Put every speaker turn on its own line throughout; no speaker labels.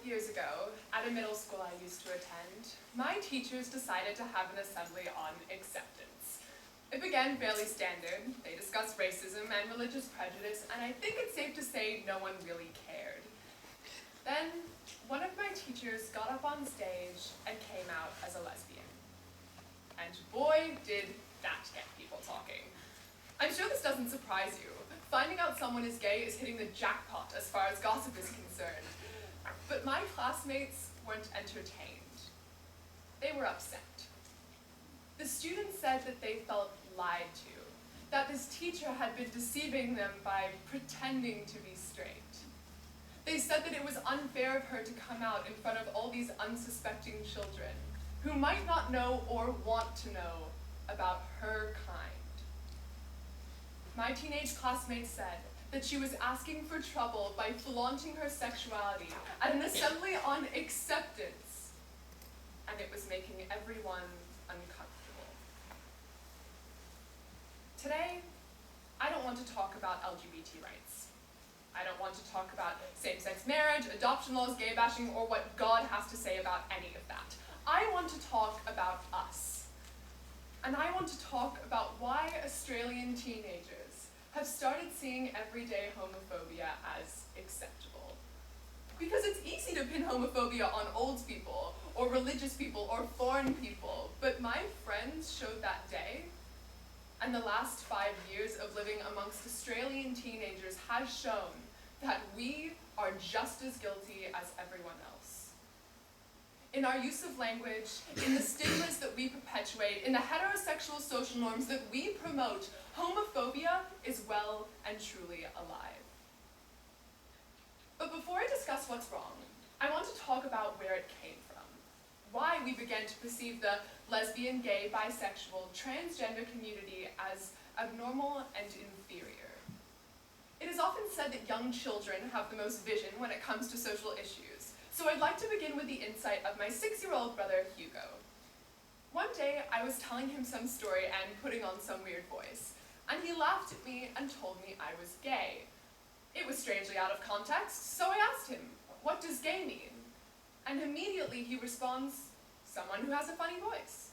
years ago, at a middle school I used to attend, my teachers decided to have an assembly on acceptance. It began fairly standard. They discussed racism and religious prejudice, and I think it's safe to say no one really cared. Then, one of my teachers got up on stage and came out as a lesbian. And boy, did that get people talking. I'm sure this doesn't surprise you. Finding out someone is gay is hitting the jackpot as far as gossip is concerned. But my classmates weren't entertained. They were upset. The students said that they felt lied to, that this teacher had been deceiving them by pretending to be straight. They said that it was unfair of her to come out in front of all these unsuspecting children who might not know or want to know about her kind. My teenage classmates said that she was asking for trouble by flaunting her sexuality at an assembly on acceptance, and it was making everyone uncomfortable. Today, I don't want to talk about LGBT rights. I don't want to talk about same-sex marriage, adoption laws, gay bashing, or what God has to say about any of that. I want to talk about us. And I want to talk about why Australian teenagers have started seeing everyday homophobia as acceptable. Because it's easy to pin homophobia on old people, or religious people, or foreign people, but my friends showed that day, and the last 5 years of living amongst Australian teenagers has shown that we are just as guilty as everyone else. In our use of language, in the stigmas that we perpetuate, in the heterosexual social norms that we promote, homophobia is well and truly alive. But before I discuss what's wrong, I want to talk about where it came from, why we began to perceive the lesbian, gay, bisexual, transgender community as abnormal and inferior. It is often said that young children have the most vision when it comes to social issues, so I'd like to begin with the insight of my 6-year-old brother, Hugo. One day, I was telling him some story and putting on some weird voice, and he laughed at me and told me I was gay. It was strangely out of context, so I asked him, "What does gay mean?" And immediately he responds, "Someone who has a funny voice."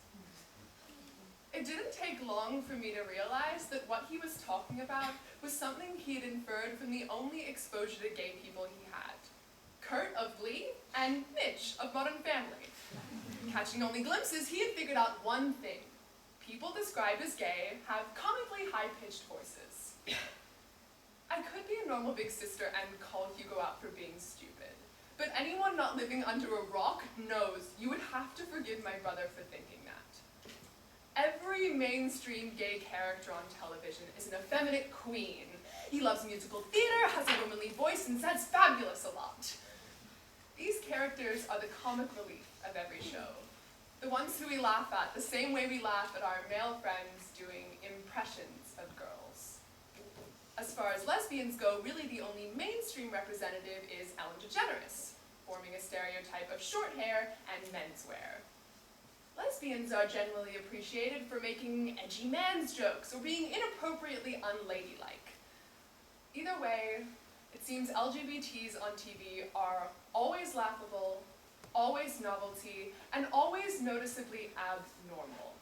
It didn't take long for me to realize that what he was talking about was something he had inferred from the only exposure to gay people he had. Kurt of Glee and Mitch of Modern Family. Catching only glimpses, he had figured out one thing. People described as gay have comically high-pitched voices. I could be a normal big sister and call Hugo out for being stupid, but anyone not living under a rock knows you would have to forgive my brother for thinking that. Every mainstream gay character on television is an effeminate queen. He loves musical theater, has a womanly voice, and says fabulous a lot. These characters are the comic relief of every show. The ones who we laugh at the same way we laugh at our male friends doing impressions of girls. As far as lesbians go, really the only mainstream representative is Ellen DeGeneres, forming a stereotype of short hair and menswear. Lesbians are generally appreciated for making edgy man's jokes or being inappropriately unladylike. Either way, it seems LGBTs on TV are always laughable, always novelty, and always noticeably abnormal.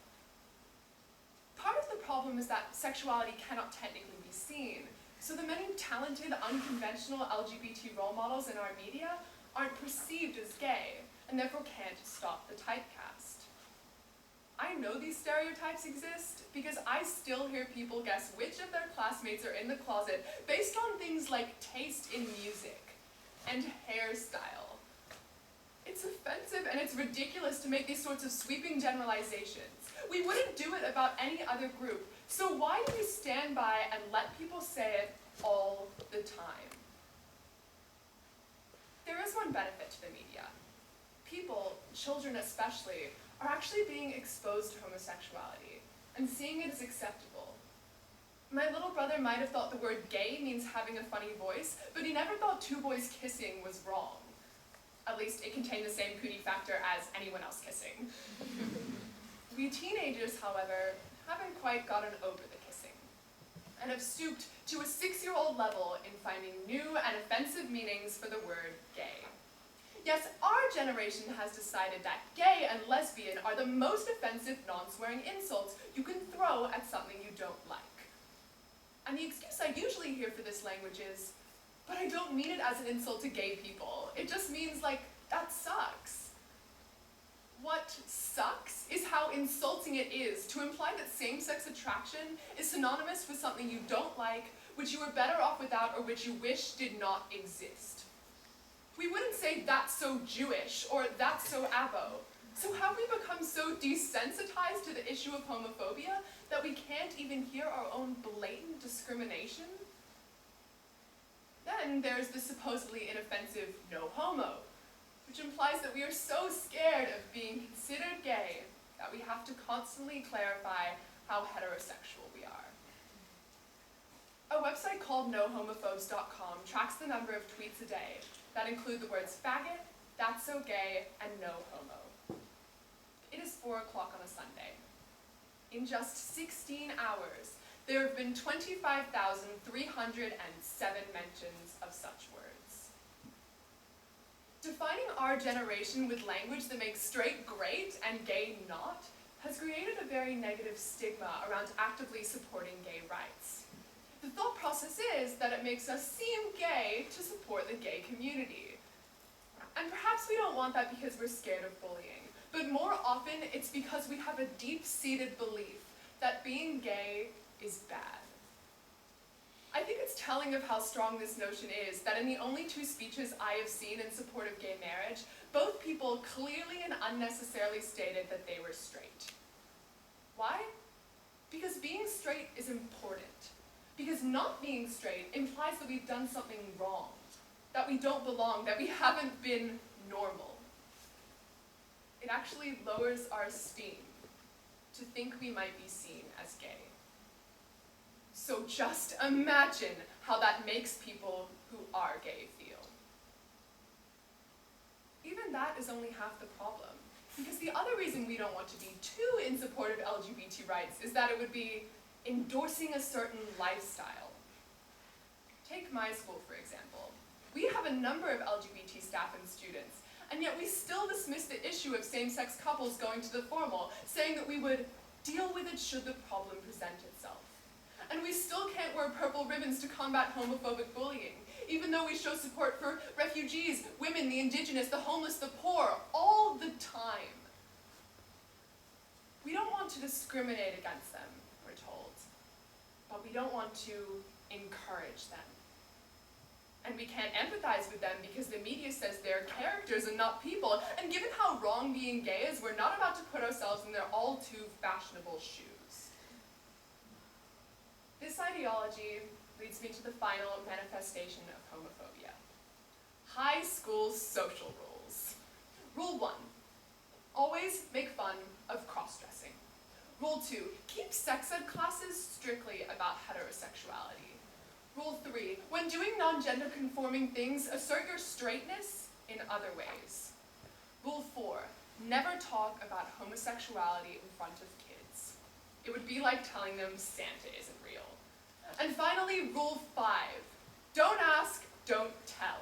Part of the problem is that sexuality cannot technically be seen, so the many talented, unconventional LGBT role models in our media aren't perceived as gay, and therefore can't stop the typecast. I know these stereotypes exist because I still hear people guess which of their classmates are in the closet based on things like taste in music and hairstyle. It's offensive and it's ridiculous to make these sorts of sweeping generalizations. We wouldn't do it about any other group, so why do we stand by and let people say it all the time? There is one benefit to the media. People, children especially, are actually being exposed to homosexuality and seeing it as acceptable. My little brother might have thought the word gay means having a funny voice, but he never thought two boys kissing was wrong. At least it contained the same cootie factor as anyone else kissing. We teenagers, however, haven't quite gotten over the kissing, and have stooped to a 6-year-old level in finding new and offensive meanings for the word gay. Yes, our generation has decided that gay and lesbian are the most offensive non-swearing insults you can throw at something you don't like. And the excuse I usually hear for this language is, but I don't mean it as an insult to gay people. It just means, like, that sucks. What sucks is how insulting it is to imply that same-sex attraction is synonymous with something you don't like, which you are better off without, or which you wish did not exist. We wouldn't say that's so Jewish or that's so abo. So have we become so desensitized to the issue of homophobia that we can't even hear our own blatant discrimination? Then there's the supposedly inoffensive no homo, which implies that we are so scared of being considered gay that we have to constantly clarify how heterosexual we are. A website called nohomophobes.com tracks the number of tweets a day that include the words faggot, that's so gay, and no homo. It is 4 o'clock on a Sunday. In just 16 hours, there have been 25,307 mentions of such words. Defining our generation with language that makes straight great and gay not has created a very negative stigma around actively supporting gay rights. The thought process is that it makes us seem gay to support the gay community. And perhaps we don't want that because we're scared of bullying, but more often it's because we have a deep-seated belief that being gay is bad. I think it's telling of how strong this notion is that in the only 2 speeches I have seen in support of gay marriage, both people clearly and unnecessarily stated that they were straight. Why? Because being straight is important. Because not being straight implies that we've done something wrong, that we don't belong, that we haven't been normal. It actually lowers our esteem to think we might be seen as gay. So just imagine how that makes people who are gay feel. Even that is only half the problem, because the other reason we don't want to be too in support of LGBT rights is that it would be endorsing a certain lifestyle. Take my school, for example. We have a number of LGBT staff and students, and yet we still dismiss the issue of same-sex couples going to the formal, saying that we would deal with it should the problem present itself. And we still can't wear purple ribbons to combat homophobic bullying, even though we show support for refugees, women, the indigenous, the homeless, the poor, all the time. We don't want to discriminate against them, we're told, but we don't want to encourage them. And we can't empathize with them because the media says they're characters and not people, and given how wrong being gay is, we're not about to put ourselves in their all-too-fashionable shoes. This ideology leads me to the final manifestation of homophobia. High school social rules. Rule 1, always make fun of cross-dressing. Rule 2, keep sex ed classes strictly about heterosexuality. Rule 3, when doing non-gender conforming things, assert your straightness in other ways. Rule 4, never talk about homosexuality in front of kids. It would be like telling them Santa isn't real. And finally, Rule 5, don't ask, don't tell.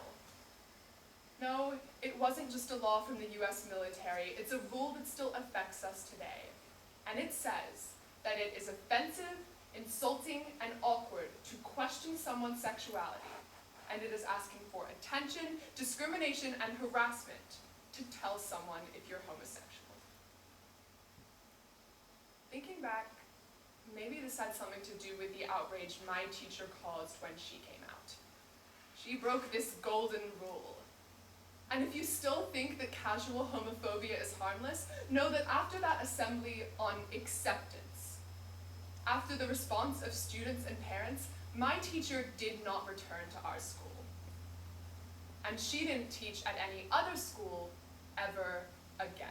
No, it wasn't just a law from the US military, it's a rule that still affects us today. And it says that it is offensive, insulting, and awkward to question someone's sexuality, and it is asking for attention, discrimination, and harassment to tell someone if you're homosexual. Thinking back, maybe this had something to do with the outrage my teacher caused when she came out. She broke this golden rule. And if you still think that casual homophobia is harmless, know that after that assembly on acceptance, after the response of students and parents, my teacher did not return to our school. And she didn't teach at any other school ever again.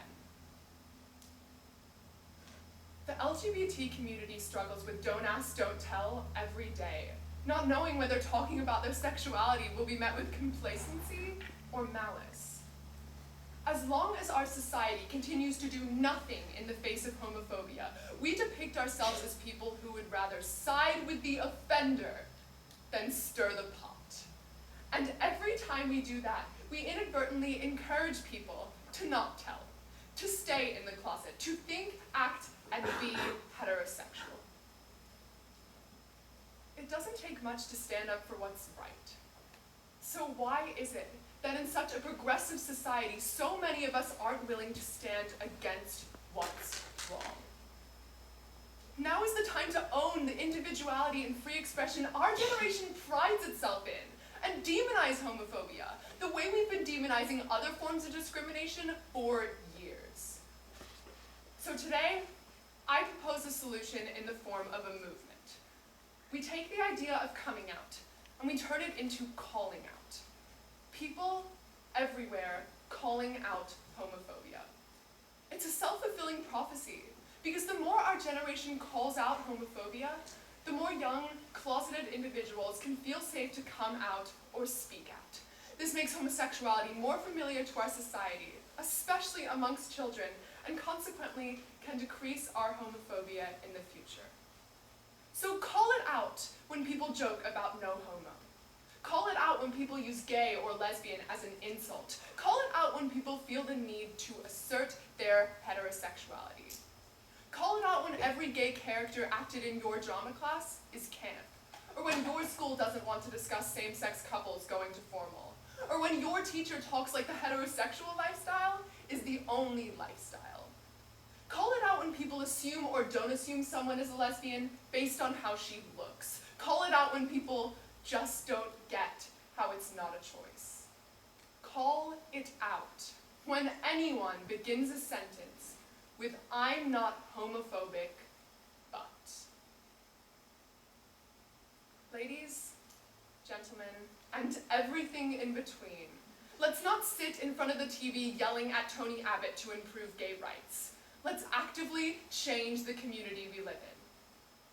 The LGBT community struggles with don't ask, don't tell every day, not knowing whether talking about their sexuality will be met with complacency or malice. As long as our society continues to do nothing in the face of homophobia, we depict ourselves as people who would rather side with the offender than stir the pot. And every time we do that, we inadvertently encourage people to not tell, to stay in the closet, to think, act, and be heterosexual. It doesn't take much to stand up for what's right. So why is it that in such a progressive society, so many of us aren't willing to stand against what's wrong? Now is the time to own the individuality and free expression our generation prides itself in, and demonize homophobia, the way we've been demonizing other forms of discrimination for years. So today, I propose a solution in the form of a movement. We take the idea of coming out, and we turn it into calling out. People everywhere calling out homophobia. It's a self-fulfilling prophecy, because the more our generation calls out homophobia, the more young, closeted individuals can feel safe to come out or speak out. This makes homosexuality more familiar to our society, especially amongst children, and consequently can decrease our homophobia in the future. So call it out when people joke about no homo. Call it out when people use gay or lesbian as an insult. Call it out when people feel the need to assert their heterosexuality. Call it out when every gay character acted in your drama class is camp, or when your school doesn't want to discuss same-sex couples going to formal, or when your teacher talks like the heterosexual lifestyle is the only lifestyle. Call it out when people assume or don't assume someone is a lesbian based on how she looks. Call it out when people just don't get how it's not a choice. Call it out when anyone begins a sentence with "I'm not homophobic, but." Ladies, gentlemen, and everything in between, let's not sit in front of the TV yelling at Tony Abbott to improve gay rights. Let's actively change the community we live in.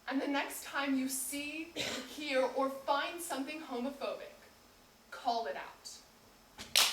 And the next time you see, hear, or find something homophobic, call it out.